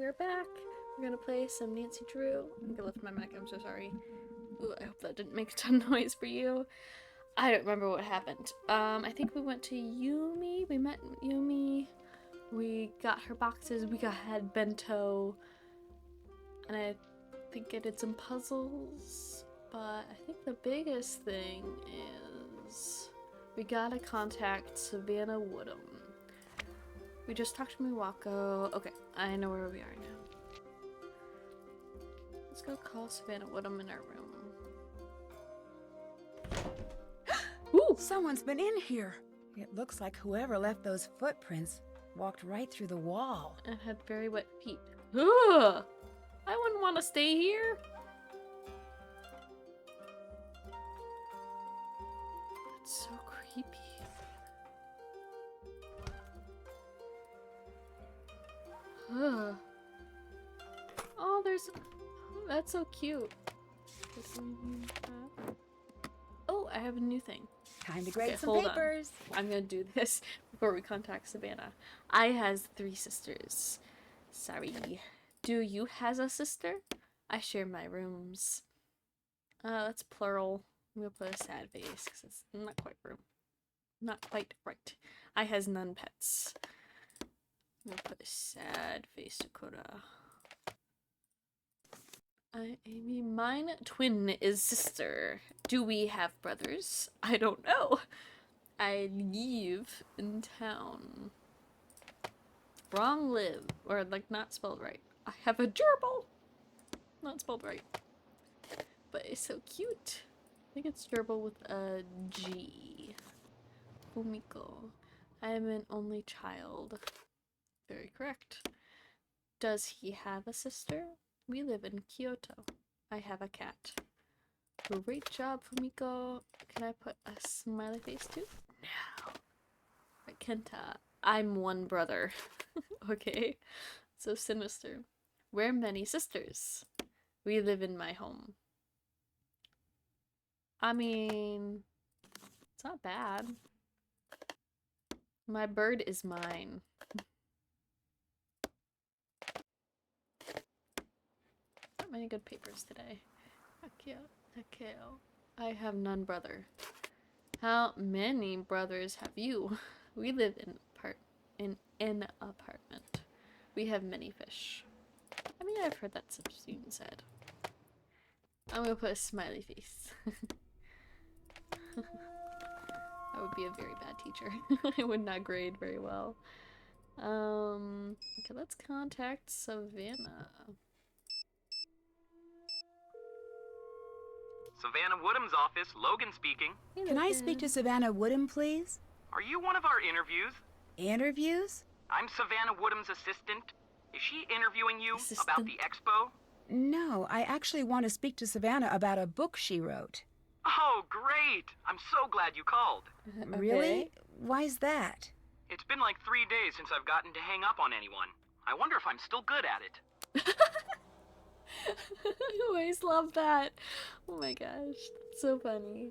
are back. We're gonna play some Nancy Drew. I'm gonna lift my mic, I'm so sorry. Ooh, I hope that didn't make a ton of noise for you. I don't remember what happened. I think we went to Yumi. We met Yumi. We got her boxes. We had bento. And I think I did some puzzles. But I think the biggest thing is we gotta contact Savannah Woodham. We just talked to Miwako. Okay, I know where we are now. Let's go call Savannah Woodham in our room. Ooh! Someone's been in here. It looks like whoever left those footprints walked right through the wall. And had very wet feet. Ugh! I wouldn't want to stay here. That's so creepy. Ugh. Oh, there's... That's so cute. Oh, I have a new thing. Time to grade some hold papers. on. I'm gonna do this before we contact Savannah. I has 3 sisters. Sorry. Do you has a sister? I share my rooms. That's plural. I'm gonna put a sad face because it's not quite room. Not quite right. I has none pets. I'm gonna put a sad face, Dakota. Amy, mine twin is sister. Do we have brothers? I don't know. I live in town. Wrong live. Or like not spelled right. I have a gerbil. Not spelled right. But it's so cute. I think it's gerbil with a G. Fumiko. I am an only child. Very correct. Does he have a sister? We live in Kyoto. I have a cat. Great job, Fumiko. Can I put a smiley face too? No. Right, Kenta. I'm one brother. Okay. So sinister. We're many sisters. We live in my home. I mean, it's not bad. My bird is mine. Not many good papers today. Takeo. I have none brother. How many brothers have you? We live in an apartment. We have many fish. I mean, I've heard that being said. I'm gonna put a smiley face. I would be a very bad teacher. I would not grade very well. Okay, let's contact Savannah. Savannah Woodham's office, Logan speaking. Hey, Can I Logan. speak to Savannah Woodham, please? Are you one of our interviews? Interviews? I'm Savannah Woodham's assistant. Is she interviewing you Assistant? about the expo? No, I actually want to speak to Savannah about a book she wrote. Oh, great! I'm so glad you called. Really? Why's that? It's been like 3 days since I've gotten to hang up on anyone. I wonder if I'm still good at it. I always love that. Oh my gosh, that's so funny.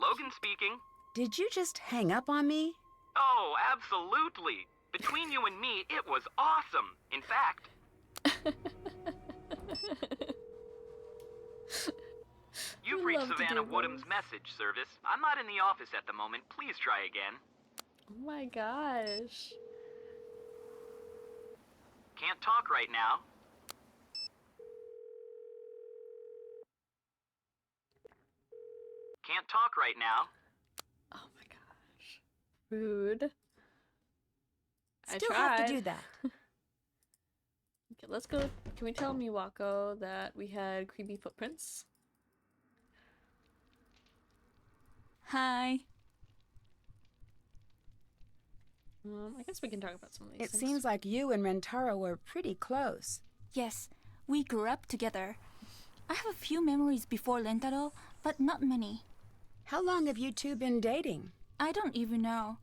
Logan speaking. Did you just hang up on me? Oh, absolutely. Between you and me, it was awesome. In fact, you've reached love to do Savannah those. Woodham's message service. I'm not in the office at the moment. Please try again. Oh my gosh. Can't talk right now. Can't talk right now. Oh my gosh. Rude. Still I have tried. to do that. Okay, let's go. Can we tell Miwako that we had creepy footprints? Hi. I guess we can talk about some of these It things. seems like you and Rentaro were pretty close. Yes, we grew up together. I have a few memories before Lentaro, but not many. How long have you two been dating? I don't even know.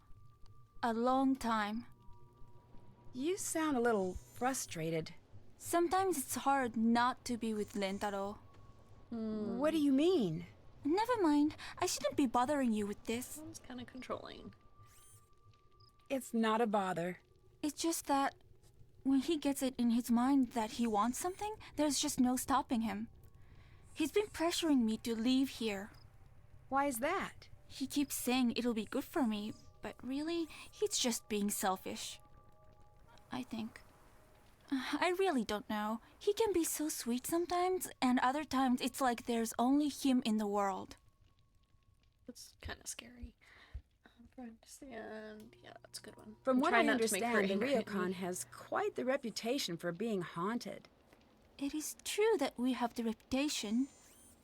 A long time. You sound a little frustrated. Sometimes it's hard not to be with Lentaro. What do you mean? Never mind. I shouldn't be bothering you with this. Sounds kind of controlling. It's not a bother. It's just that When he gets it in his mind that he wants something, there's just no stopping him. He's been pressuring me to leave here. Why is that? He keeps saying it'll be good for me, but really, he's just being selfish. I think. I really don't know. He can be so sweet sometimes, and other times it's like there's only him in the world. That's kind of scary. Understand. Yeah, that's a good one. From I'm what trying I not to make her understand, the angry at me. Ryokan has quite the reputation for being haunted. It is true that we have the reputation.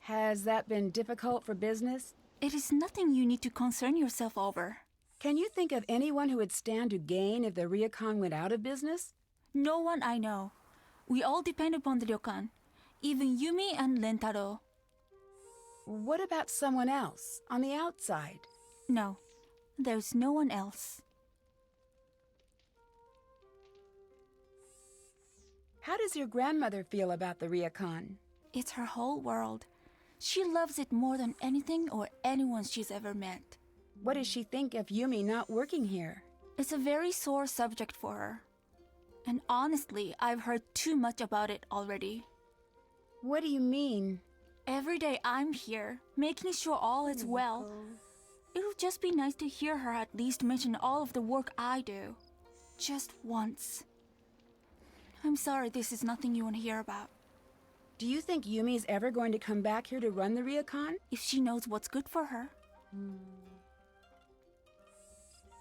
Has that been difficult for business? It is nothing you need to concern yourself over. Can you think of anyone who would stand to gain if the Ryokan went out of business? No one I know. We all depend upon the ryokan, even Yumi and Rentaro. What about someone else, on the outside? No, there's no one else. How does your grandmother feel about the Ryokan? It's her whole world. She loves it more than anything or anyone she's ever met. What does she think of Yumi not working here? It's a very sore subject for her. And honestly, I've heard too much about it already. What do you mean? Every day I'm here, making sure all is well. It would just be nice to hear her at least mention all of the work I do. Just once. I'm sorry this is nothing you want to hear about. Do you think Yumi's ever going to come back here to run the Ryokan? If she knows what's good for her.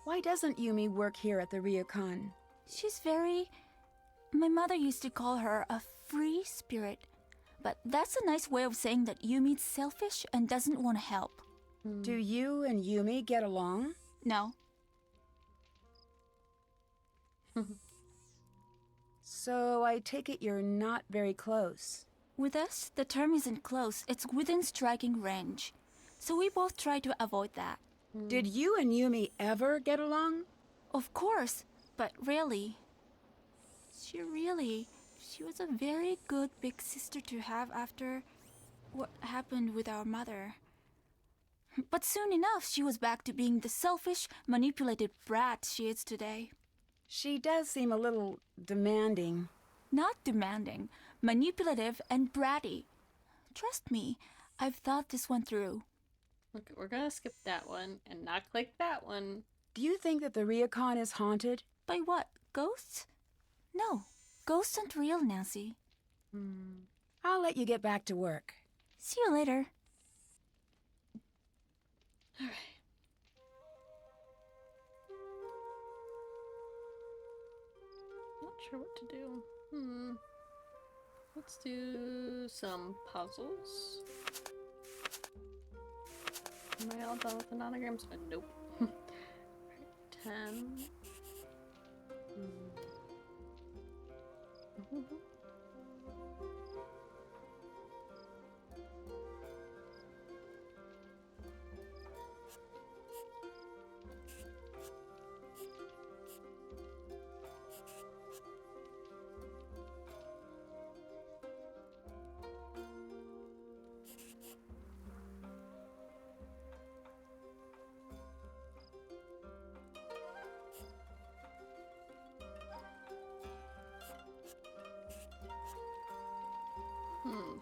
Why doesn't Yumi work here at the Ryokan? She's very... My mother used to call her a free spirit. But that's a nice way of saying that Yumi's selfish and doesn't want to help. Do you and Yumi get along? No. So I take it you're not very close. With us, the term isn't close, it's within striking range. So we both try to avoid that. Did you and Yumi ever get along? Of course, but really. She was a very good big sister to have after what happened with our mother. But soon enough, she was back to being the selfish, manipulated brat she is today. She does seem a little demanding. Not demanding, manipulative and bratty. Trust me, I've thought this one through. Okay, we're gonna skip that one and not click that one. Do you think that the Ryokan is haunted? By what? Ghosts? No, ghosts aren't real, Nancy. I'll let you get back to work. See you later. Alright. Not sure what to do. Let's do some puzzles. Am I all done with the nanograms? Nope. 10.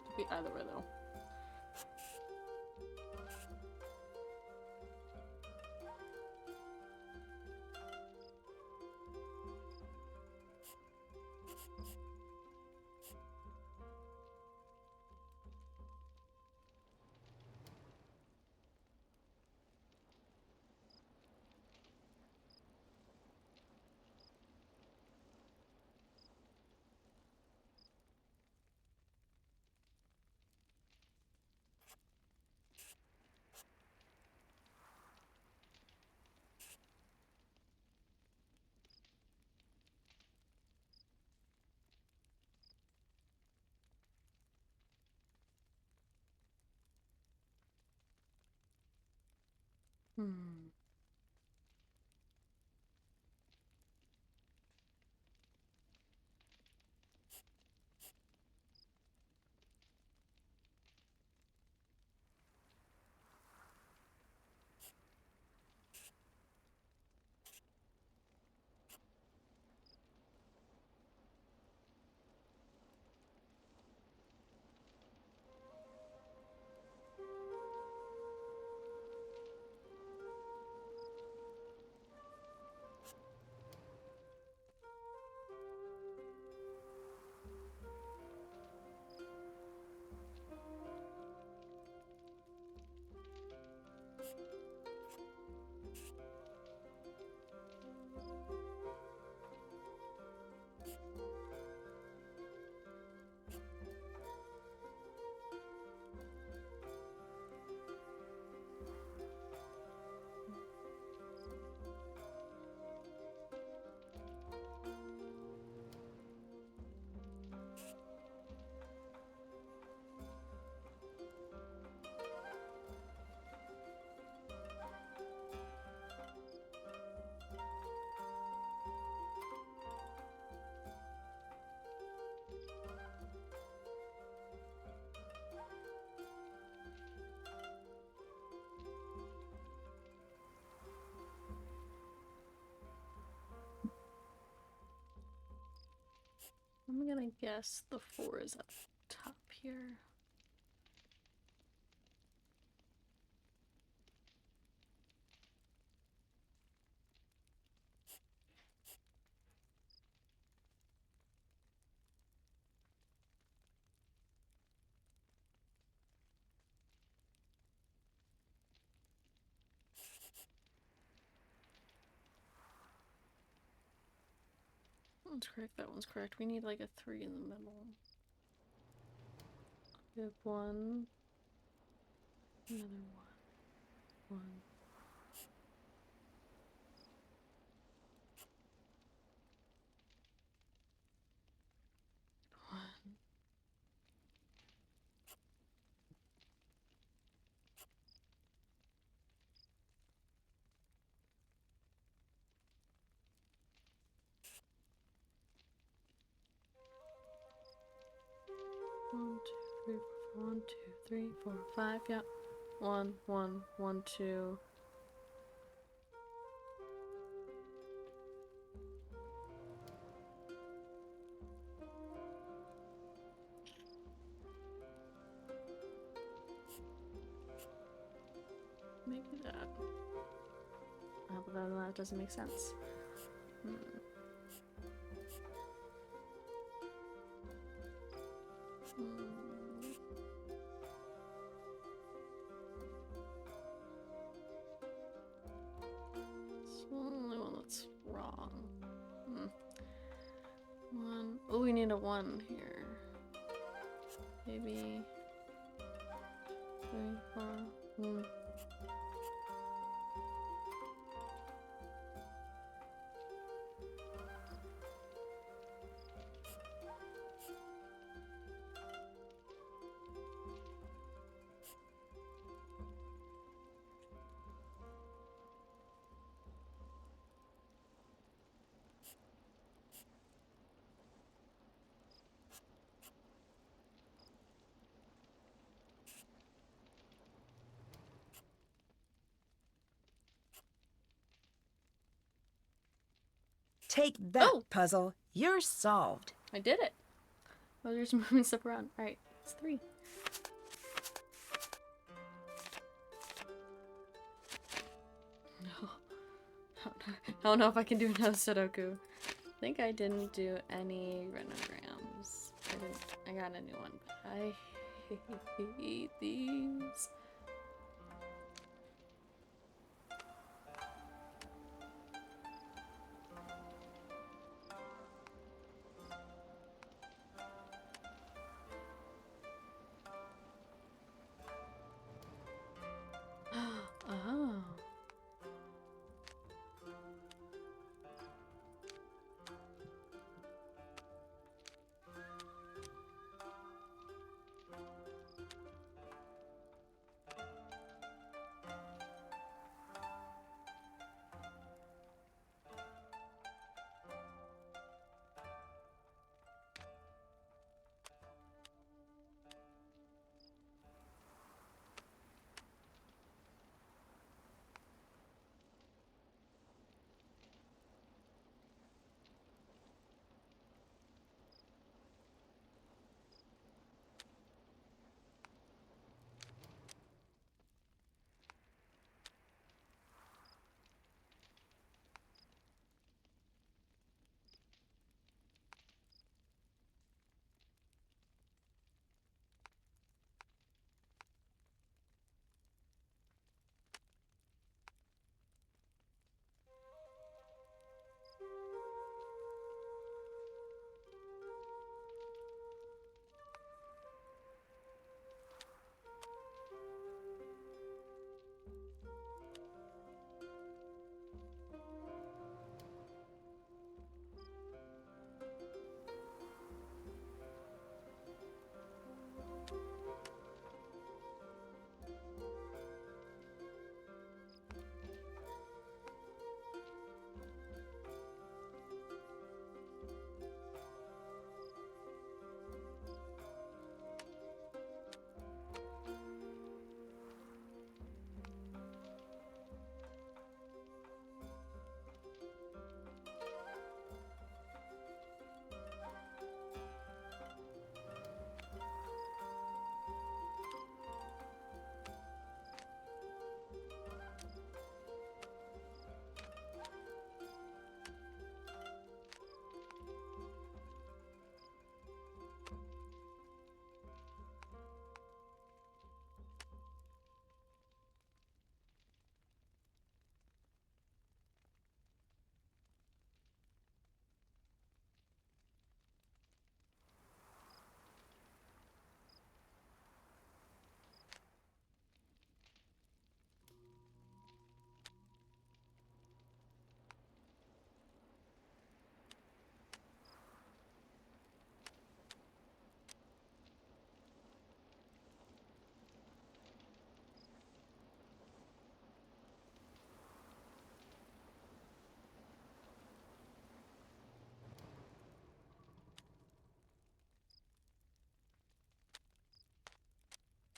Could be either way though. I'm gonna guess the 4 is up top here. That one's correct, that one's correct. We need like a 3 in the middle. We have 1. Another 1. 1. 1. 1, 2, 3, 4, 1, 2, 3, 4, 5. Yep. 1, 1, 1, 2. Maybe that. But then that doesn't make sense. Hmm. It's the only one that's wrong. One. Oh, we need a 1 here. Maybe 3, 4. Take that, Oh! puzzle. You're solved. I did it. Oh, there's moving stuff around. Alright, it's 3. No. I don't know if I can do another Sudoku. I think I didn't do any renograms. I got a new one, but I hate these. Oh.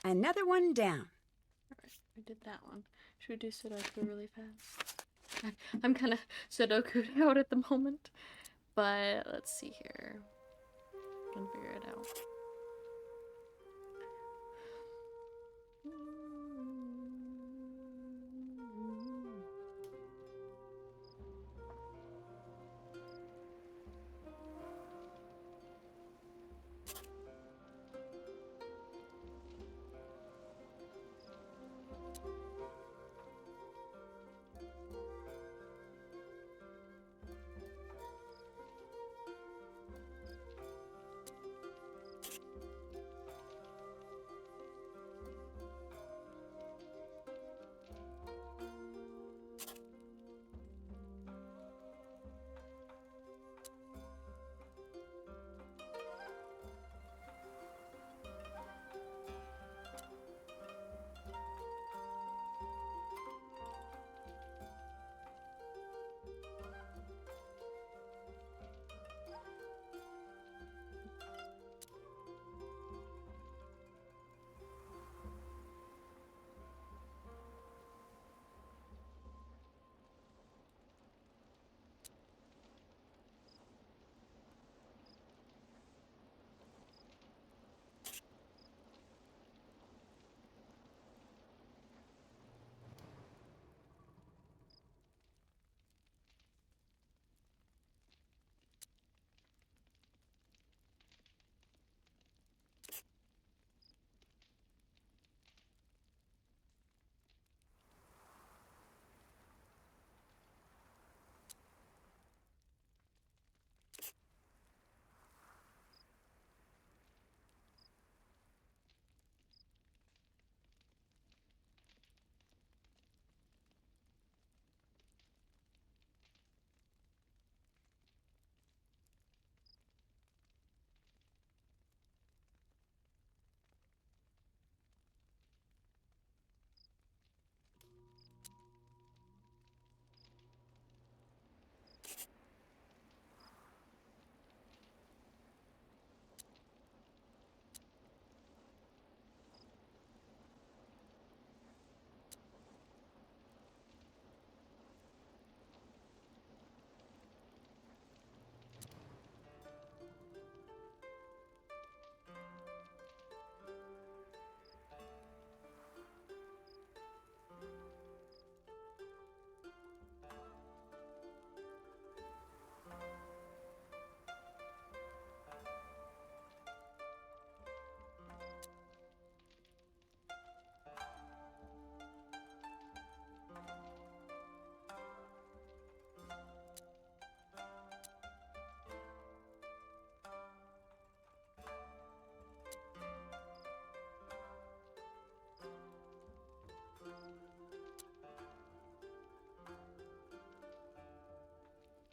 Another one down. Alright, I did that one. Should we do Sudoku really fast? I'm kind of Sudoku'd out at the moment. But let's see here. I can figure it out.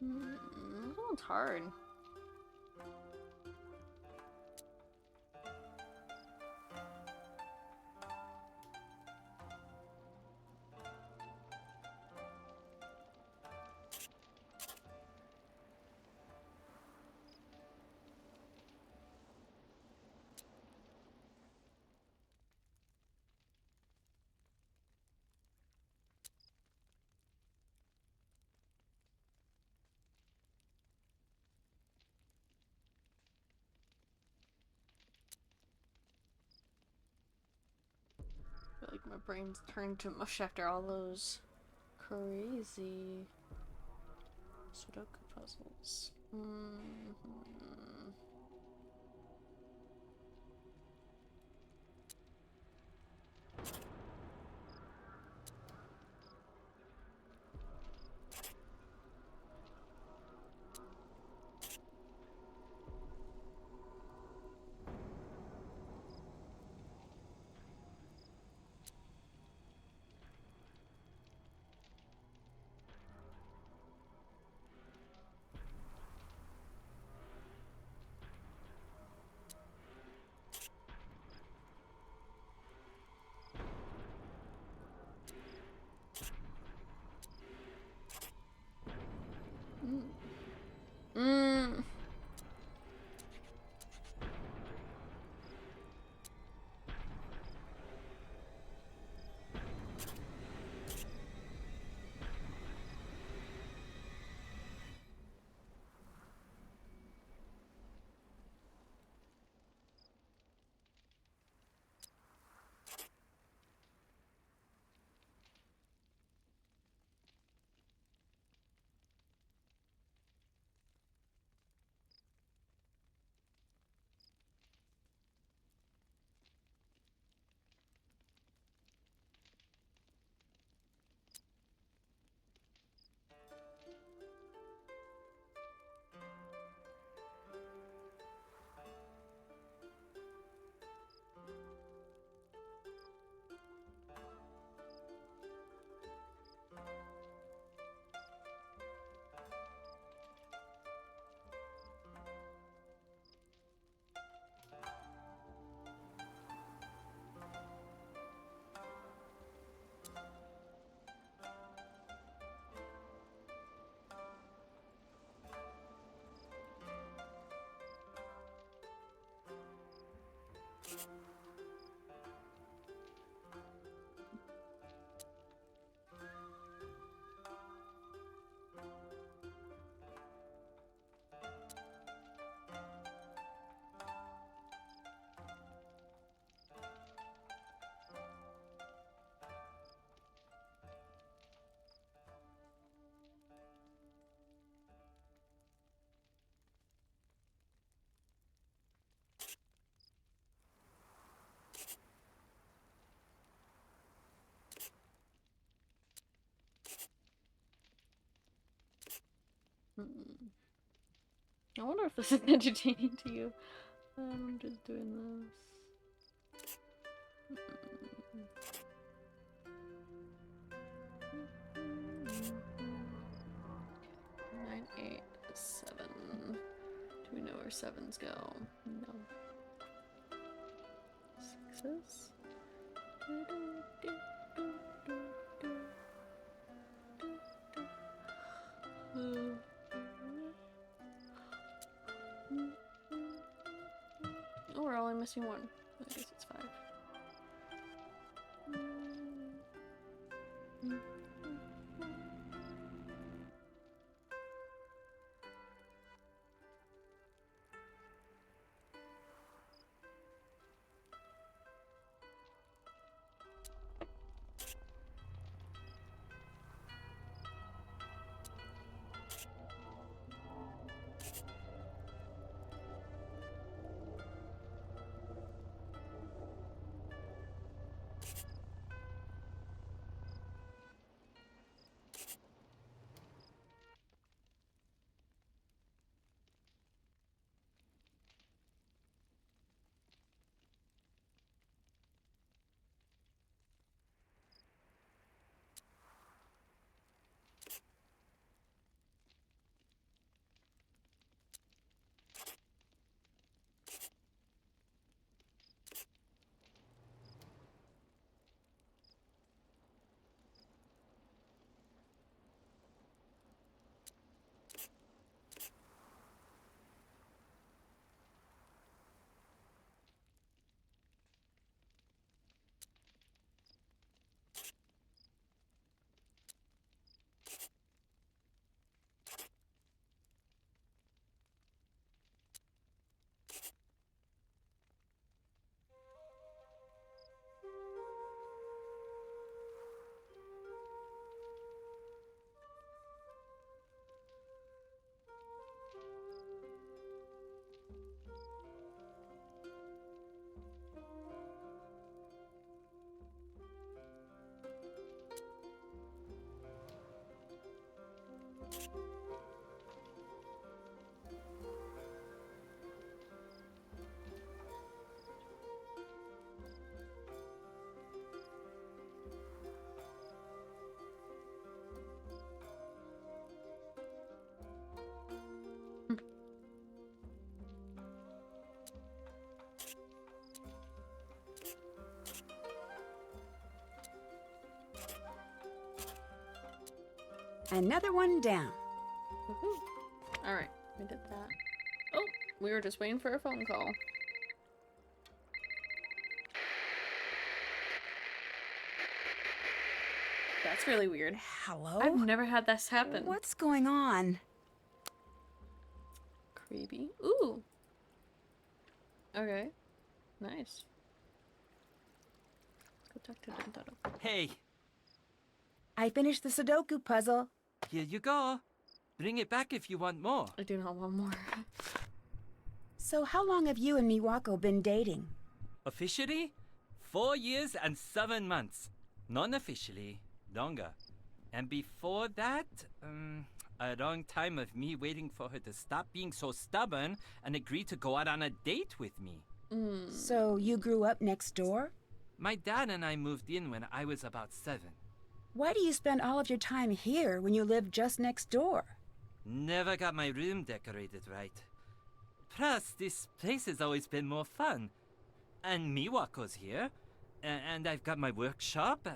This one's hard. I feel like my brain's turned to mush after all those crazy Sudoku puzzles. I wonder if this is entertaining to you. I'm just doing this. 9, 8, 7. Do we know where 7s go? No. 6s? Oh, we're only missing one. I guess it's 5. Another one down. Alright, we did that. Oh, we were just waiting for a phone call. That's really weird. Hello? I've never had this happen. What's going on? Creepy. Ooh. Okay. Nice. Let's go talk to Dentaro. Hey, I finished the Sudoku puzzle. here you go. Bring it back if you want more. I do not want more. So how long have you and Miwako been dating? Officially, 4 years and 7 months. Non-officially, longer. And before that, a long time of me waiting for her to stop being so stubborn and agree to go out on a date with me. So you grew up next door? My dad and I moved in when I was about 7. Why do you spend all of your time here when you live just next door? Never got my room decorated right. Plus, this place has always been more fun. And Miwako's here. And I've got my workshop.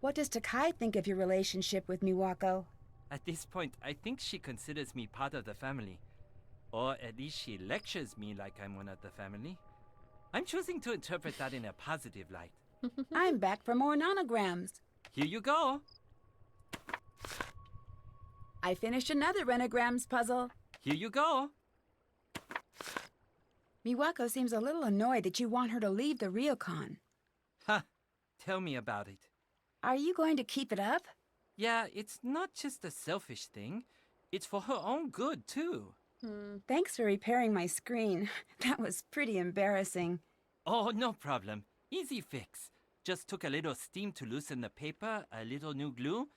What does Takai think of your relationship with Miwako? At this point, I think she considers me part of the family. Or at least she lectures me like I'm one of the family. I'm choosing to interpret that in a positive light. I'm back for more nanograms. Here you go. I finished another Renograms puzzle. Here you go. Miwako seems a little annoyed that you want her to leave the Ryokon. Ha! Tell me about it. Are you going to keep it up? Yeah, it's not just a selfish thing. It's for her own good, too. Thanks for repairing my screen. That was pretty embarrassing. Oh, no problem. Easy fix. Just took a little steam to loosen the paper, a little new glue.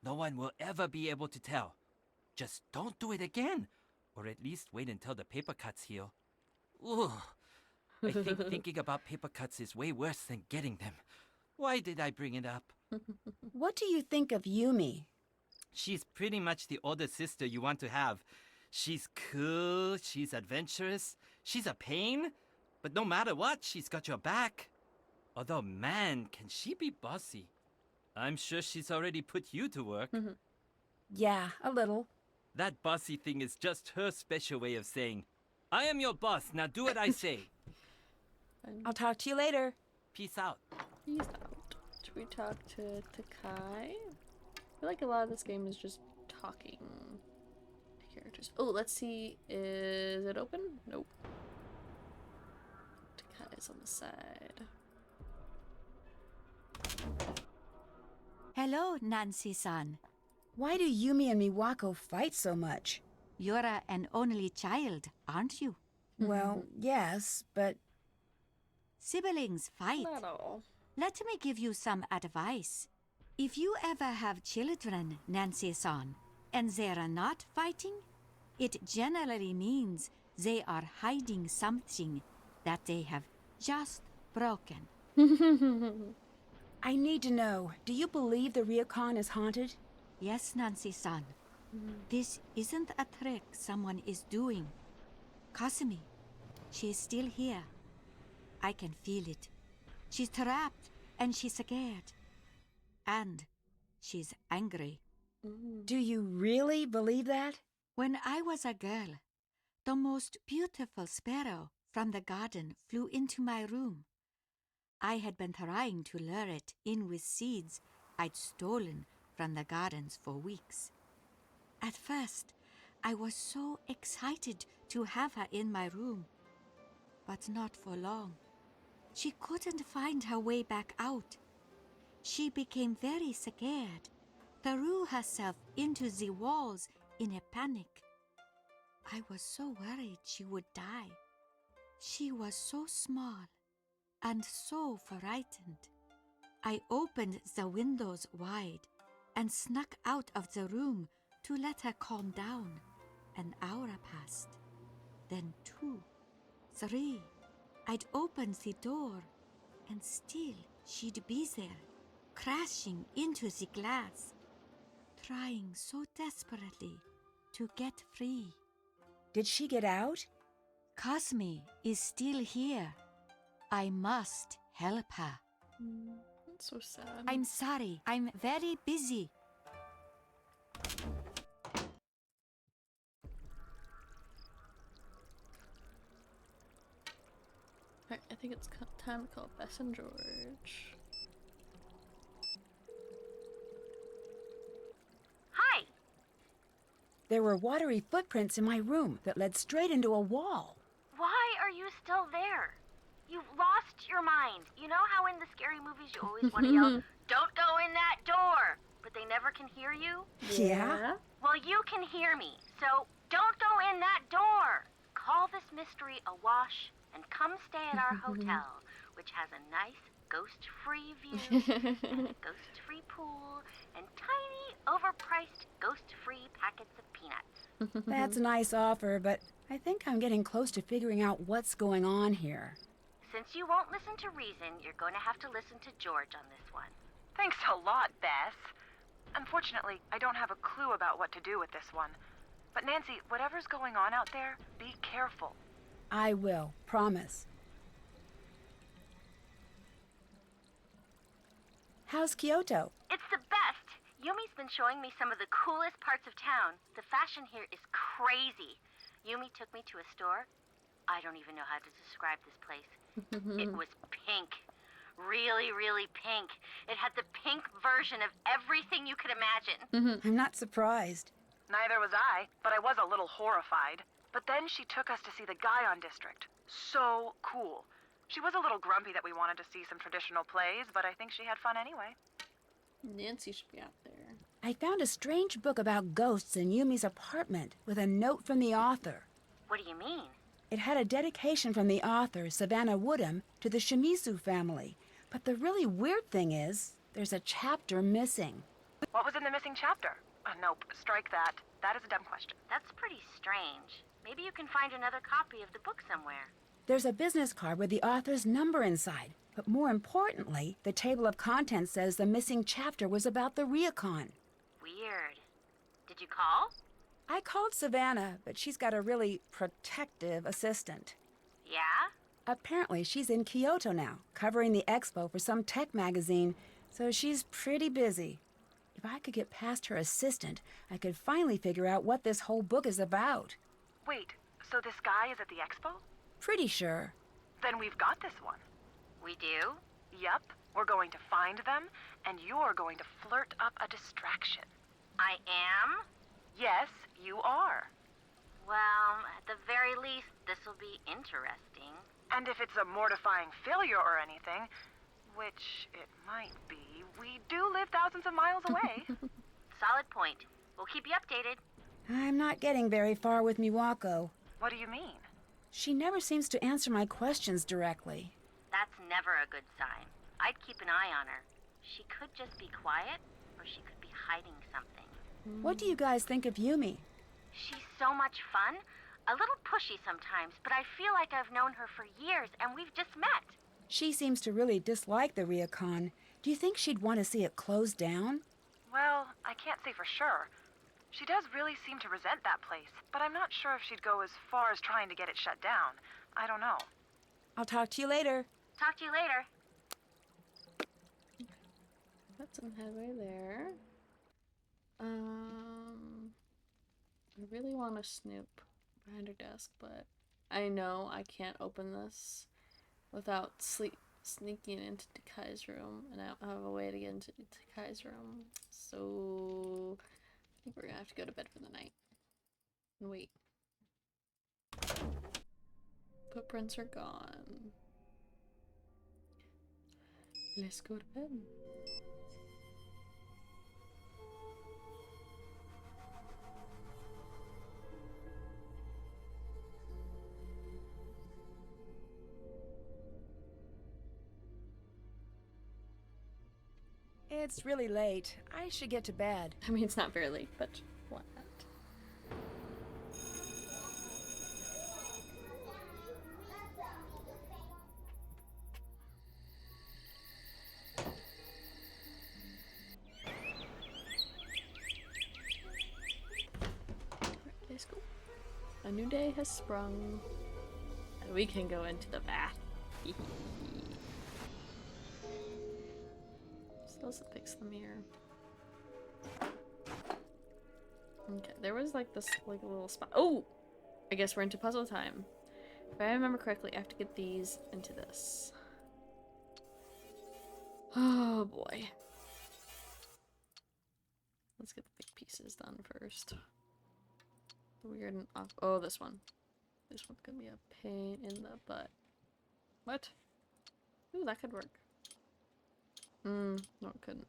No one will ever be able to tell. Just don't do it again, Or at least wait until the paper cuts heal. Ooh. I think thinking about paper cuts is way worse than getting them. Why did I bring it up? What do you think of Yumi? She's pretty much the older sister you want to have. She's cool, she's adventurous, she's a pain, but no matter what, she's got your back. Although, man, can she be bossy? I'm sure she's already put you to work. Yeah, a little. That bossy thing is just her special way of saying, I am your boss, now do what I say. I'll talk to you later. Peace out. Peace out. Should we talk to Takai? I feel like a lot of this game is just talking to characters. Oh, let's see. Is it open? Nope. Takai's on the side. Hello, Nancy-san. Why do Yumi and Miwako fight so much? You're an only child, aren't you? Well, yes, but Siblings fight. Not all. Let me give you some advice. If you ever have children, Nancy-san, and they're not fighting, it generally means they are hiding something that they have just broken. I need to know, do you believe the Ryukon is haunted? Yes, Nancy-san. This isn't a trick someone is doing. Kasumi, she is still here. I can feel it. She's trapped and she's scared. And she's angry. Do you really believe that? When I was a girl, the most beautiful sparrow from the garden flew into my room. I had been trying to lure it in with seeds I'd stolen from the gardens for weeks. At first, I was so excited to have her in my room. But not for long. She couldn't find her way back out. She became very scared, threw herself into the walls in a panic. I was so worried she would die. She was so small and so frightened. I opened the windows wide and snuck out of the room to let her calm down. An hour passed, then 2, 3. I'd opened the door, and still she'd be there, crashing into the glass, trying so desperately to get free. Did she get out? Kasumi is still here. I must help her. That's so sad. I'm sorry, I'm very busy. Alright, I think it's time to call Bess and George. Hi! There were watery footprints in my room that led straight into a wall. Why are you still there? You've lost your mind. You know how in the scary movies you always want to yell, "Don't go in that door!" But they never can hear you? Yeah? Well, you can hear me, so don't go in that door! Call this mystery a wash and come stay at our hotel, which has a nice ghost-free view, and a ghost-free pool, and tiny, overpriced ghost-free packets of peanuts. That's a nice offer, but I think I'm getting close to figuring out what's going on here. Since you won't listen to reason, you're going to have to listen to George on this one. Thanks a lot, Bess. Unfortunately, I don't have a clue about what to do with this one. But Nancy, whatever's going on out there, be careful. I will, promise. How's Kyoto? It's the best! Yumi's been showing me some of the coolest parts of town. The fashion here is crazy. Yumi took me to a store. I don't even know how to describe this place. It was pink. Really, really pink. It had the pink version of everything you could imagine. I'm not surprised. Neither was I, but I was a little horrified. But then she took us to see the Guion District. So cool. She was a little grumpy that we wanted to see some traditional plays, but I think she had fun anyway. Nancy should be out there. I found a strange book about ghosts in Yumi's apartment with a note from the author. What do you mean? It had a dedication from the author, Savannah Woodham, to the Shimizu family. But the really weird thing is, there's a chapter missing. What was in the missing chapter? Nope, strike that. That is a dumb question. That's pretty strange. Maybe you can find another copy of the book somewhere. There's a business card with the author's number inside. But more importantly, the table of contents says the missing chapter was about the Ryokan. Weird. Did you call? I called Savannah, but she's got a really protective assistant. Yeah? Apparently, she's in Kyoto now, covering the expo for some tech magazine, so she's pretty busy. If I could get past her assistant, I could finally figure out what this whole book is about. Wait, so this guy is at the expo? Pretty sure. Then we've got this one. We do? Yup, we're going to find them, and you're going to flirt up a distraction. I am? Yes, you are. Well, at the very least, this'll be interesting. And if it's a mortifying failure or anything, which it might be, we do live thousands of miles away. Solid point. We'll keep you updated. I'm not getting very far with Miwako. What do you mean? She never seems to answer my questions directly. That's never a good sign. I'd keep an eye on her. She could just be quiet, or she could be hiding something. What do you guys think of Yumi? She's so much fun. A little pushy sometimes, but I feel like I've known her for years and we've just met. She seems to really dislike the Ryokan. Do you think she'd want to see it closed down? Well, I can't say for sure. She does really seem to resent that place, but I'm not sure if she'd go as far as trying to get it shut down. I don't know. I'll talk to you later. Talk to you later. Got some headway there. I really want to snoop behind her desk, but I know I can't open this without sneaking into Takai's room, and I don't have a way to get into Takai's room, so I think we're gonna have to go to bed for the night and wait. Footprints are gone. Let's go to bed. It's really late. I should get to bed. I mean, it's not very late, but why not? Okay, school. A new day has sprung, and we can go into the bath. Still fix the mirror. Okay, there was like this like a little spot. Oh! I guess we're into puzzle time. If I remember correctly, I have to get these into this. Oh boy. Let's get the big pieces done first. Weird and off. Oh, this one. This one's gonna be a pain in the butt. What? Ooh, that could work. No, it couldn't.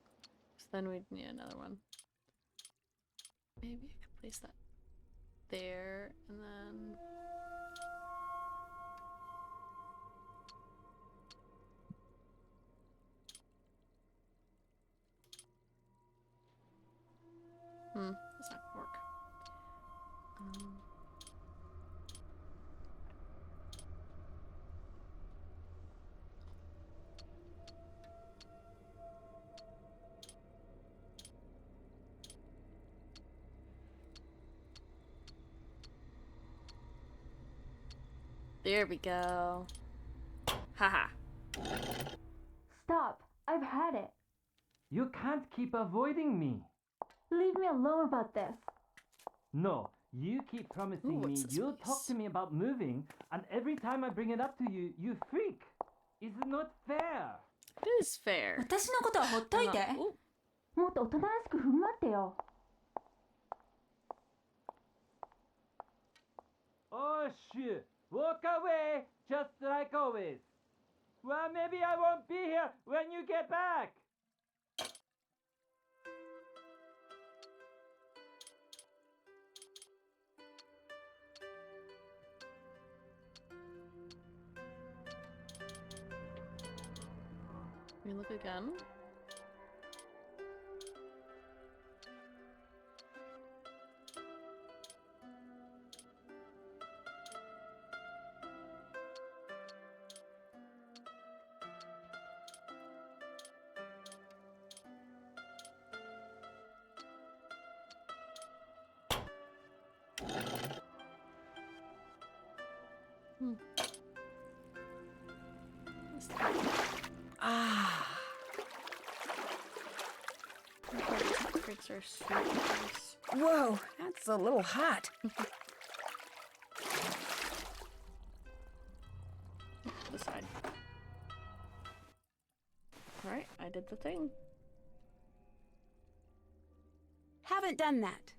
So then we'd need another one. Maybe I could place that there, and then... That's not gonna work. There we go. Haha. Stop. I've had it. You can't keep avoiding me. Leave me alone about this. No, you keep promising Ooh, me what's this you'll place? talk to me about moving, and every time I bring it up to you, you freak. It's not fair. It is fair. 私のことはほっといて。 Ooh. もっと大人らしく振る舞ってよ。 Oh shit! Walk away, just like always. Well, maybe I won't be here when you get back. Can we look again? Ah. Secrets are so nice. Whoa, that's a little hot. This side. Alright, I did the thing. Haven't done that.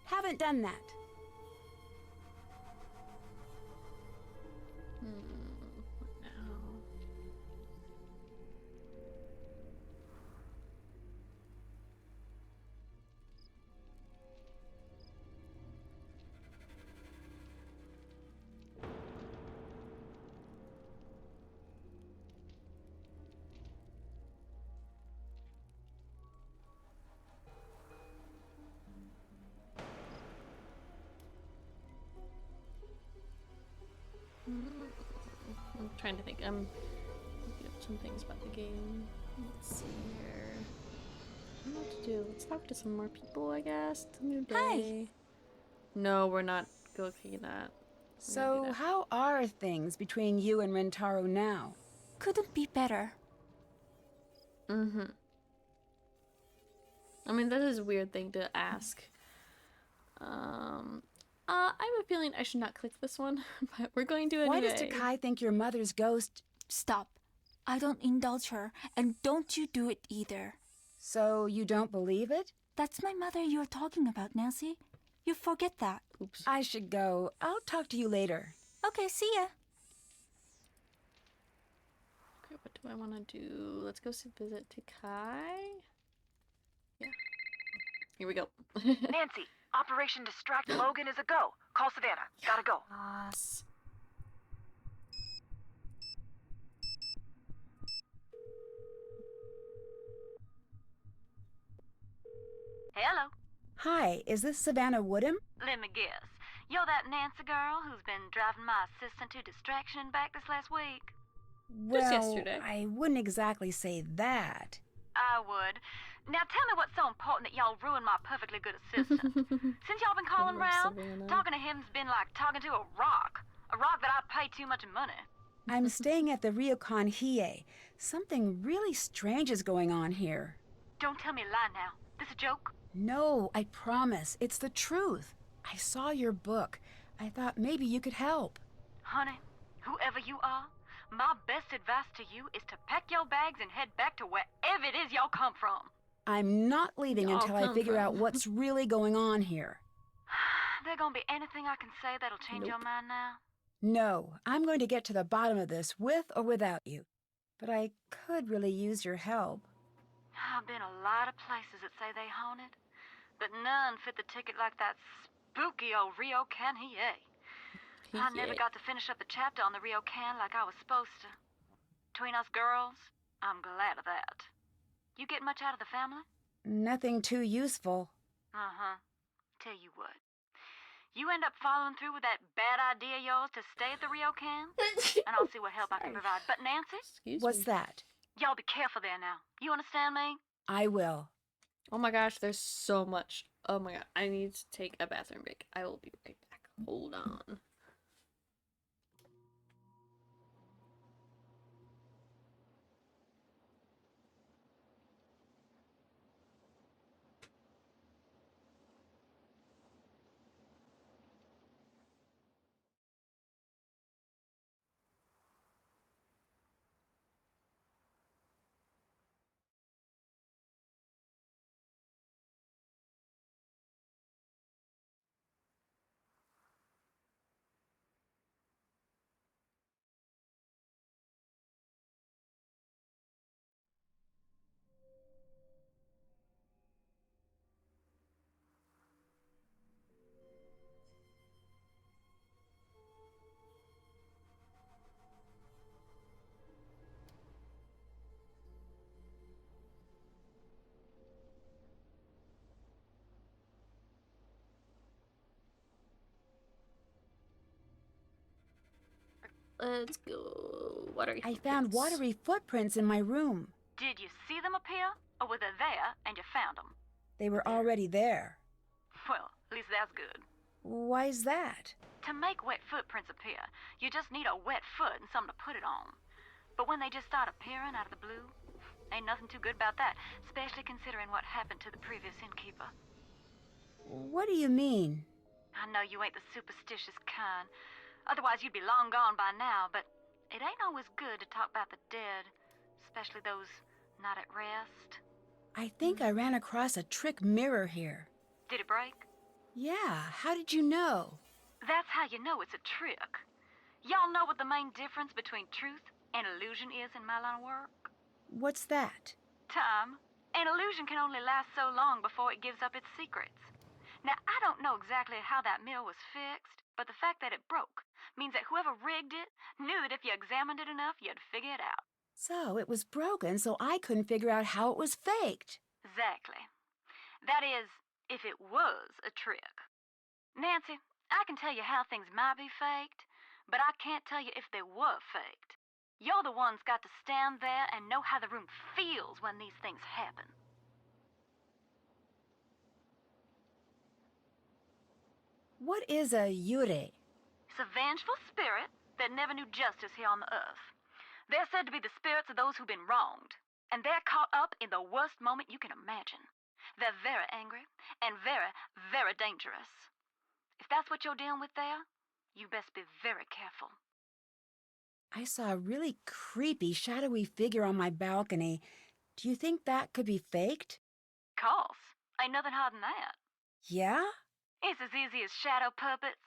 Haven't done that. What now? I'm trying to think. I'm looking up some things about the game. Let's see here. I don't know what to do. Let's talk to some more people, I guess. It's a new day. No, we're not looking at that. So, how are things between you and Rentaro now? Couldn't be better. Mm-hmm. I mean, that is a weird thing to ask. I have a feeling I should not click this one, but we're going to anyway. Why does Takai think your mother's ghost? Stop. I don't indulge her, and don't you do it either. So, you don't believe it? That's my mother you're talking about, Nancy. You forget that. Oops. I should go. I'll talk to you later. Okay, see ya. Okay, what do I want to do? Let's go visit Takai. Yeah. Here we go. Nancy, Operation Distract Logan is a go. Call Savannah. Gotta go. Yes. Hello. Hi, is this Savannah Woodham? Let me guess. You're that Nancy girl who's been driving my assistant to distraction and back this last week? Well, yesterday. I wouldn't exactly say that. I would. Now tell me what's so important that y'all ruined my perfectly good assistant. Since y'all been calling love round, Savannah. talking to him's been like talking to a rock. A rock that I pay too much money. I'm staying at the Ryokan Hiei. Something really strange is going on here. Don't tell me a lie now. This a joke? No, I promise. It's the truth. I saw your book. I thought maybe you could help. Honey, whoever you are, my best advice to you is to pack your bags and head back to wherever it is y'all come from. I'm not leaving Y'all until I come figure from. out what's really going on here. There gonna be anything I can say that'll change your mind now? No, I'm going to get to the bottom of this with or without you. But I could really use your help. I've been a lot of places that say they haunted, but none fit the ticket like that spooky old Ryokan Hiei. I never got to finish up the chapter on the Ryokan like I was supposed to. Between us girls, I'm glad of that. You get much out of the family? Nothing too useful. Uh-huh. Tell you what. You end up following through with that bad idea of yours to stay at the Ryokan, and I'll see what help I can provide. But Nancy, Excuse What's me. that? y'all be careful there now. You understand me? I will. Oh my gosh, there's so much. Oh my god, I need to take a bathroom break. I will be right back. Hold on. Let's go. Watery. I found footprints. watery footprints in my room. Did you see them appear, or were they there and you found them? They were already there. Well, at least that's good. Why's that? To make wet footprints appear, you just need a wet foot and something to put it on. But when they just start appearing out of the blue, ain't nothing too good about that, especially considering what happened to the previous innkeeper. What do you mean? I know you ain't the superstitious kind. Otherwise, you'd be long gone by now, but it ain't always good to talk about the dead, especially those not at rest. I think I ran across a trick mirror here. Did it break? Yeah, how did you know? That's how you know it's a trick. Y'all know what the main difference between truth and illusion is in my line of work? What's that? Time. An illusion can only last so long before it gives up its secrets. Now, I don't know exactly how that mill was fixed, but the fact that it broke means that whoever rigged it knew that if you examined it enough, you'd figure it out. So it was broken, so I couldn't figure out how it was faked. Exactly. That is, if it was a trick. Nancy, I can tell you how things might be faked, but I can't tell you if they were faked. You're the ones got to stand there and know how the room feels when these things happen. What is a yure? It's a vengeful spirit that never knew justice here on the earth. They're said to be the spirits of those who've been wronged, and they're caught up in the worst moment you can imagine. They're very angry and very, very dangerous. If that's what you're dealing with there, you best be very careful. I saw a really creepy, shadowy figure on my balcony. Do you think that could be faked? Course. Ain't nothing harder than that. Yeah? It's as easy as shadow puppets.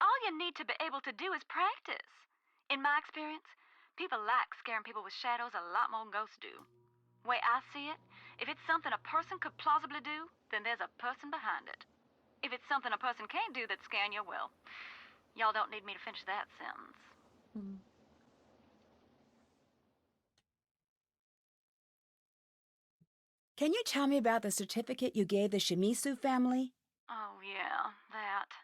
All you need to be able to do is practice. In my experience, people like scaring people with shadows a lot more than ghosts do. Way I see it, if it's something a person could plausibly do, then there's a person behind it. If it's something a person can't do that's scaring you, well, y'all don't need me to finish that sentence. Can you tell me about the certificate you gave the Shimizu family? Oh, yeah, that.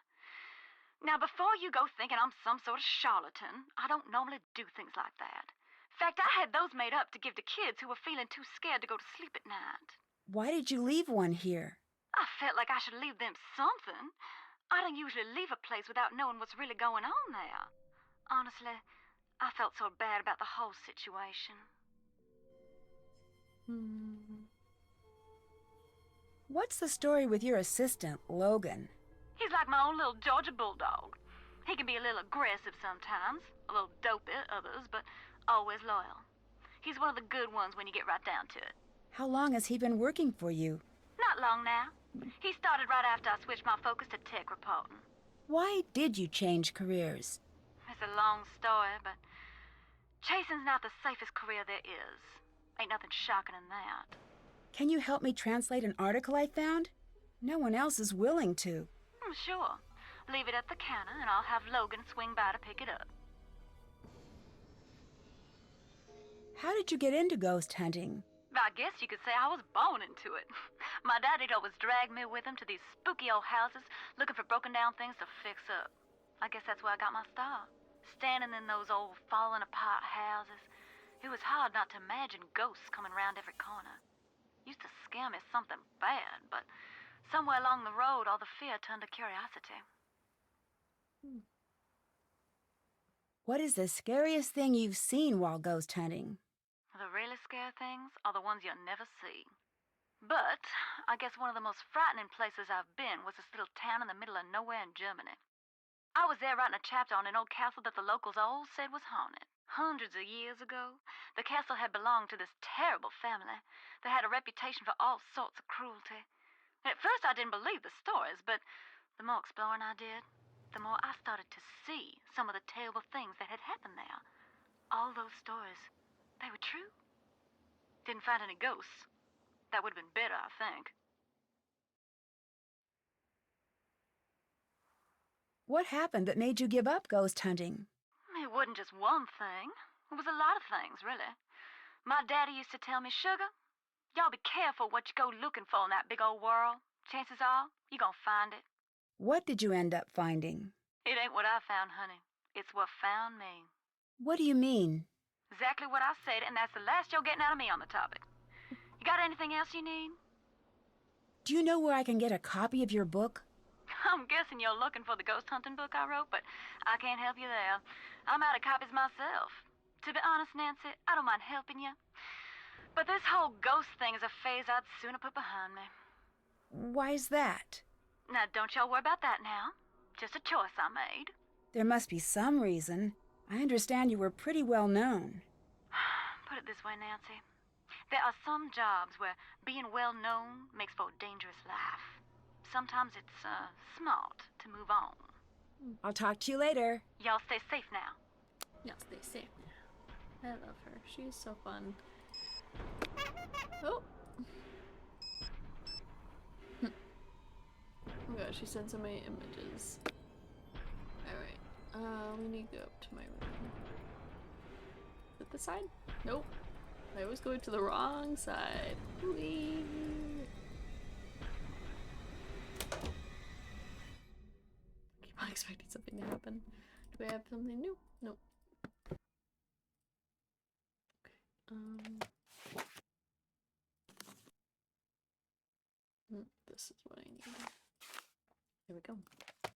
Now, before you go thinking I'm some sort of charlatan, I don't normally do things like that. In fact, I had those made up to give to kids who were feeling too scared to go to sleep at night. Why did you leave one here? I felt like I should leave them something. I don't usually leave a place without knowing what's really going on there. Honestly, I felt so bad about the whole situation. What's the story with your assistant, Logan? He's like my own little Georgia bulldog. He can be a little aggressive sometimes, a little dopey at others, but always loyal. He's one of the good ones when you get right down to it. How long has he been working for you? Not long now. He started right after I switched my focus to tech reporting. Why did you change careers? It's a long story, but chasing's not the safest career there is. Ain't nothing shocking in that. Can you help me translate an article I found? No one else is willing to. Sure. Leave it at the counter and I'll have Logan swing by to pick it up. How did you get into ghost hunting? I guess you could say I was born into it. My daddy'd always drag me with him to these spooky old houses looking for broken down things to fix up. I guess that's where I got my start. Standing in those old falling apart houses. It was hard not to imagine ghosts coming around every corner. Used to scare me something bad, but somewhere along the road all the fear turned to curiosity. What is the scariest thing you've seen while ghost hunting? The really scary things are the ones you'll never see. But I guess one of the most frightening places I've been was this little town in the middle of nowhere in Germany. I was there writing a chapter on an old castle that the locals all said was haunted. Hundreds of years ago, the castle had belonged to this terrible family that had a reputation for all sorts of cruelty. At first I didn't believe the stories, but the more exploring I did, the more I started to see some of the terrible things that had happened there. All those stories, they were true. Didn't find any ghosts. That would have been better, I think. What happened that made you give up ghost hunting? It wasn't just one thing. It was a lot of things, really. My daddy used to tell me, Sugar, y'all be careful what you go looking for in that big old world. Chances are, you're gonna find it. What did you end up finding? It ain't what I found, honey. It's what found me. What do you mean? Exactly what I said, and that's the last you're getting out of me on the topic. You got anything else you need? Do you know where I can get a copy of your book? I'm guessing you're looking for the ghost hunting book I wrote, but I can't help you there. I'm out of copies myself. To be honest, Nancy, I don't mind helping you. But this whole ghost thing is a phase I'd sooner put behind me. Why's that? Now, don't y'all worry about that now. Just a choice I made. There must be some reason. I understand you were pretty well known. Put it this way, Nancy. There are some jobs where being well known makes for a dangerous life. Sometimes it's smart to move on. I'll talk to you later. Y'all stay safe now. Yes, they say. I love her. She's so fun. Oh. Oh my gosh, she sent so many images. Alright. We need to go up to my room. Is it this side? Nope. I always go to the wrong side. Whee! Keep on expecting something to happen. Do we have something new? Nope. This is what I need. There we go. I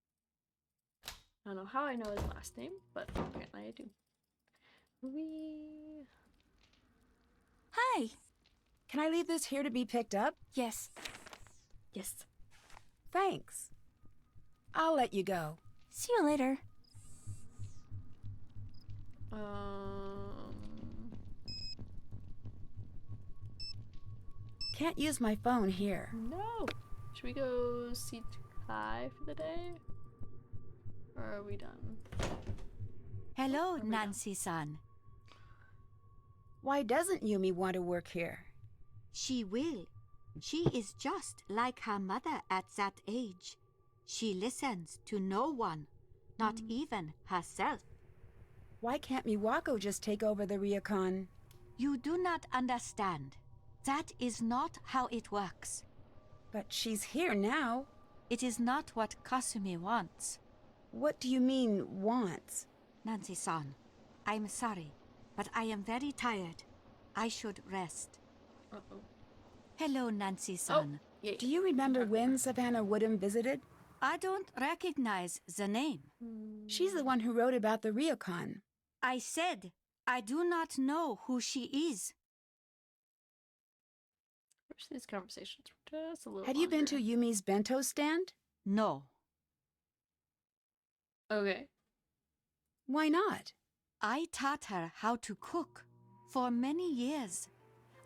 don't know how I know his last name, but apparently I do. Hi. Can I leave this here to be picked up? Yes. Yes. Thanks. I'll let you go. See you later. Can't use my phone here. No. Should we go see Kai for the day? Or are we done? Hello, Nancy-san. Why doesn't Yumi want to work here? She will. She is just like her mother at that age. She listens to no one, not even herself. Why can't Miwako just take over the Ryokan? You do not understand. That is not how it works. But she's here now. It is not what Kasumi wants. What do you mean, wants? Nancy-san, I'm sorry, but I am very tired. I should rest. Uh-oh. Hello, Nancy-san. Yay. Do you remember when Savannah Woodham visited? I don't recognize the name. She's the one who wrote about the Ryokan. I said I do not know who she is. Wish these conversations were just a little Have you been to longer. Yumi's bento stand? No. Okay. Why not? I taught her how to cook for many years.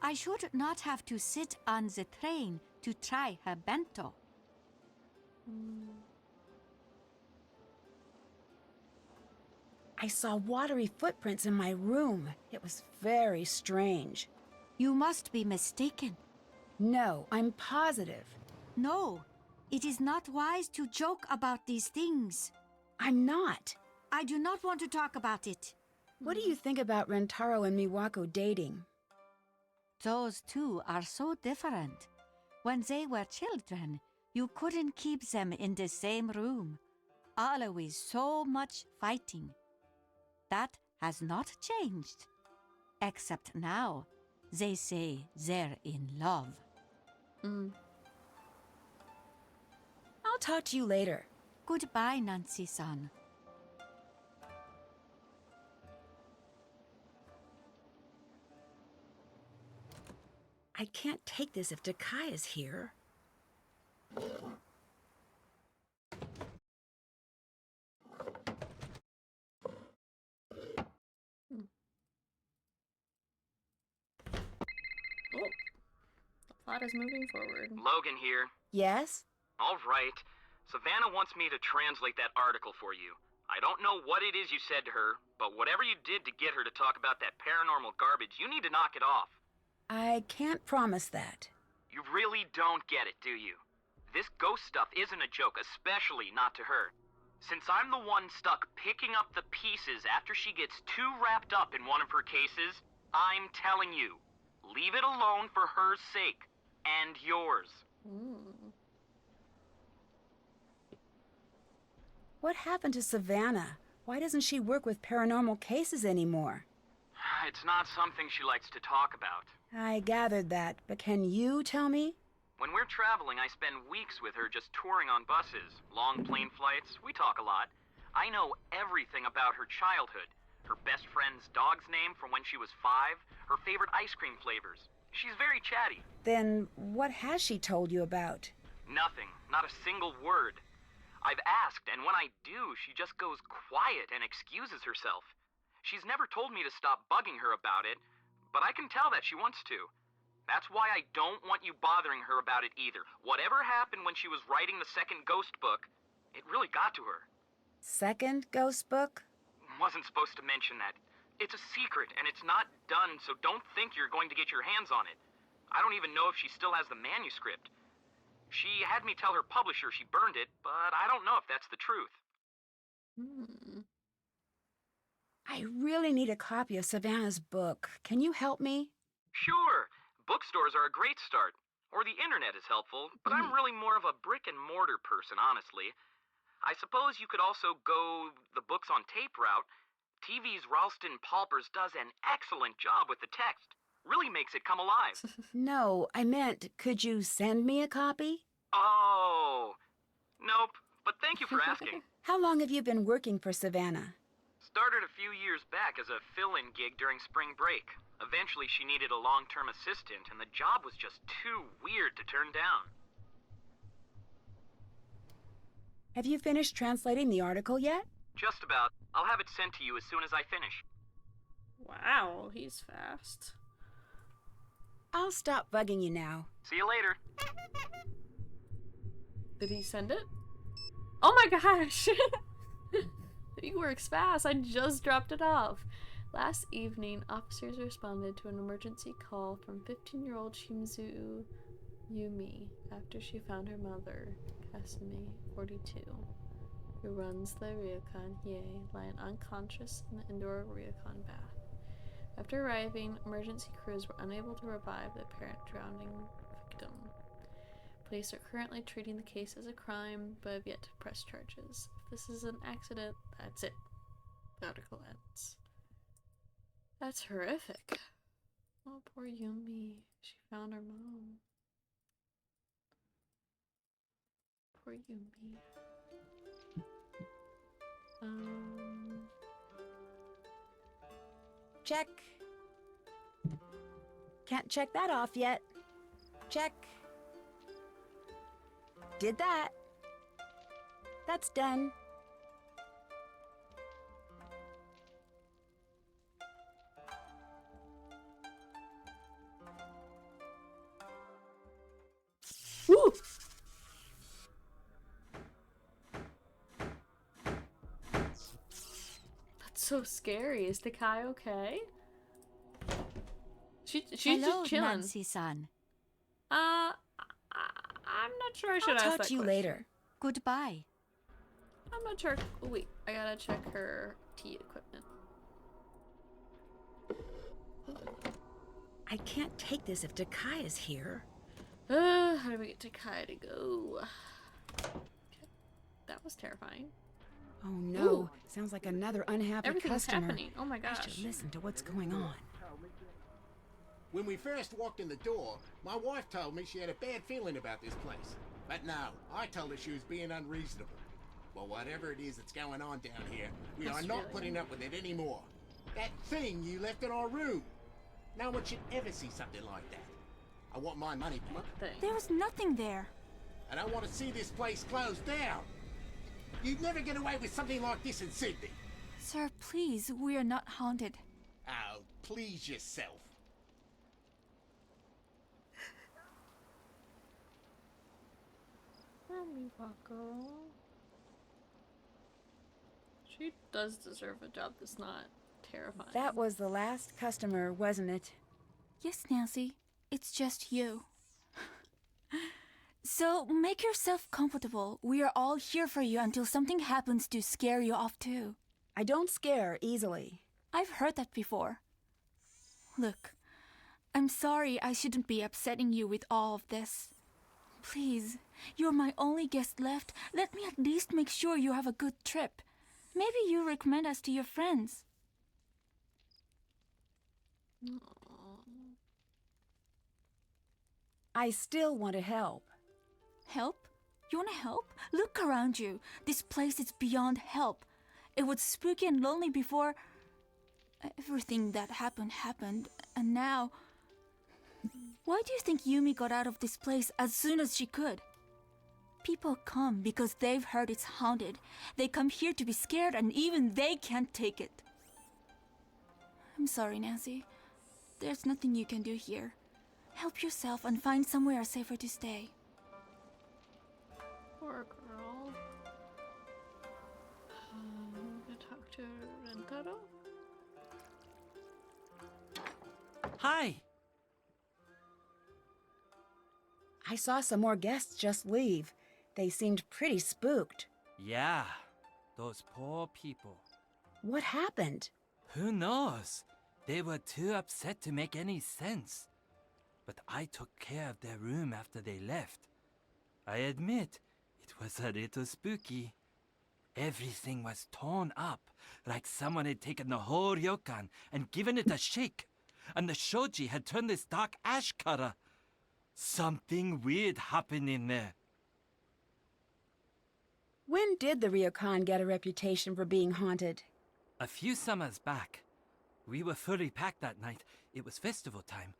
I should not have to sit on the train to try her bento. I saw watery footprints in my room. It was very strange. You must be mistaken. No, I'm positive. No, it is not wise to joke about these things. I'm not. I do not want to talk about it. What do you think about Rentaro and Miwako dating? Those two are so different. When they were children, you couldn't keep them in the same room. Always so much fighting. That has not changed. Except now, they say they're in love. I'll talk to you later. Goodbye, Nancy-san. I can't take this if Takai is here. Oh. The plot is moving forward. Logan here. Yes? All right. Savannah wants me to translate that article for you. I don't know what it is you said to her, but whatever you did to get her to talk about that paranormal garbage, you need to knock it off. I can't promise that. You really don't get it, do you? This ghost stuff isn't a joke, especially not to her. Since I'm the one stuck picking up the pieces after she gets too wrapped up in one of her cases, I'm telling you, leave it alone for her sake. And yours. What happened to Savannah? Why doesn't she work with paranormal cases anymore? It's not something she likes to talk about. I gathered that, but can you tell me? When we're traveling, I spend weeks with her just touring on buses, long plane flights. We talk a lot. I know everything about her childhood. Her best friend's dog's name from when she was 5, her favorite ice cream flavors. She's very chatty. Then what has she told you about? Nothing. Not a single word. I've asked, and when I do, she just goes quiet and excuses herself. She's never told me to stop bugging her about it, but I can tell that she wants to. That's why I don't want you bothering her about it either. Whatever happened when she was writing the second ghost book, it really got to her. Second ghost book? Wasn't supposed to mention that. It's a secret, and it's not done, so don't think you're going to get your hands on it. I don't even know if she still has the manuscript. She had me tell her publisher she burned it, but I don't know if that's the truth. I really need a copy of Savannah's book. Can you help me? Sure. Bookstores are a great start. Or the internet is helpful, but I'm really more of a brick-and-mortar person, honestly. I suppose you could also go the books on tape route. TV's Ralston Palpers does an excellent job with the text. Really makes it come alive. No, I meant, could you send me a copy? Oh, nope. But thank you for asking. How long have you been working for Savannah? Started a few years back as a fill-in gig during spring break. Eventually she needed a long-term assistant, and the job was just too weird to turn down. Have you finished translating the article yet? Just about. I'll have it sent to you as soon as I finish. Wow, he's fast. I'll stop bugging you now. See you later. Did he send it? Oh my gosh! He works fast. I just dropped it off. Last evening, officers responded to an emergency call from 15-year-old Shimizu Yumi after she found her mother, Kasumi, 42, who runs the ryokan Hie, lying unconscious in the indoor ryokan bath. After arriving, emergency crews were unable to revive the apparent drowning victim. Police are currently treating the case as a crime, but have yet to press charges. If this is an accident, that's it. The article ends. That's horrific. Oh, poor Yumi. She found her mom. Poor Yumi. Check. Can't check that off yet. Check. Did that. That's done. Woo! That's so scary. Is Takai okay? She's Hello, just chilling. Nancy-san. I'm not sure I should I'll ask talk that to you question. later. Goodbye. I'm not sure. Oh, wait, I gotta check her tea equipment. I can't take this if Takai is here. How do we get Takai to go? Okay. That was terrifying. Oh no, Ooh. sounds like another unhappy Everything's customer. happening. Oh my I gosh. should listen to what's going on. When we first walked in the door, my wife told me she had a bad feeling about this place. But no, I told her she was being unreasonable. Well, whatever it is that's going on down here, we are not putting up with it anymore. That thing you left in our room. No one should ever see something like that. I want my money back. What thing? There was nothing there. And I want to see this place closed down. You'd never get away with something like this in Sydney. Sir, please, we are not haunted. Oh, please yourself. Mommy Bucko. She does deserve a job that's not terrifying. That was the last customer, wasn't it? Yes, Nancy. It's just you. So, make yourself comfortable. We are all here for you until something happens to scare you off too. I don't scare easily. I've heard that before. Look, I'm sorry I shouldn't be upsetting you with all of this. Please, you're my only guest left. Let me at least make sure you have a good trip. Maybe you recommend us to your friends. I still want to help. Help? You want to help? Look around you. This place is beyond help. It was spooky and lonely before everything that happened, and now... Why do you think Yumi got out of this place as soon as she could? People come because they've heard it's haunted. They come here to be scared, and even they can't take it. I'm sorry, Nancy. There's nothing you can do here. Help yourself and find somewhere safer to stay. Poor girl. I'm gonna talk to Rentaro. Hi! I saw some more guests just leave. They seemed pretty spooked. Yeah, those poor people. What happened? Who knows? They were too upset to make any sense. But I took care of their room after they left. I admit, it was a little spooky. Everything was torn up, like someone had taken the whole ryokan and given it a shake. And the shoji had turned this dark ash color. Something weird happened in there. When did the ryokan get a reputation for being haunted? A few summers back. We were fully packed that night. It was festival time.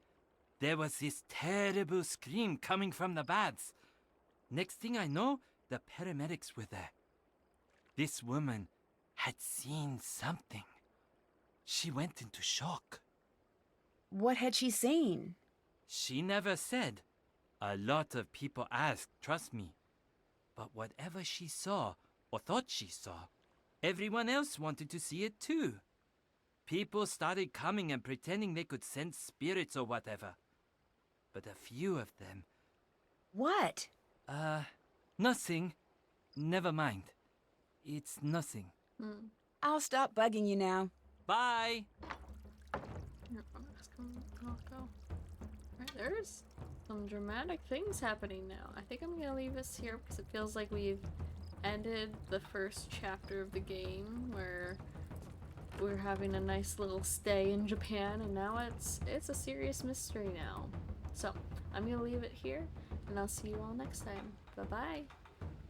There was this terrible scream coming from the baths. Next thing I know, the paramedics were there. This woman had seen something. She went into shock. What had she seen? She never said. A lot of people asked, trust me. But whatever she saw, or thought she saw, everyone else wanted to see it too. People started coming and pretending they could sense spirits or whatever. But a few of them... What? Nothing. Never mind. It's nothing. I'll stop bugging you now. Bye! Right, there's some dramatic things happening now. I think I'm gonna leave this here because it feels like we've ended the first chapter of the game where we're having a nice little stay in Japan, and now it's a serious mystery now. So I'm gonna leave it here, and I'll see you all next time. Bye bye.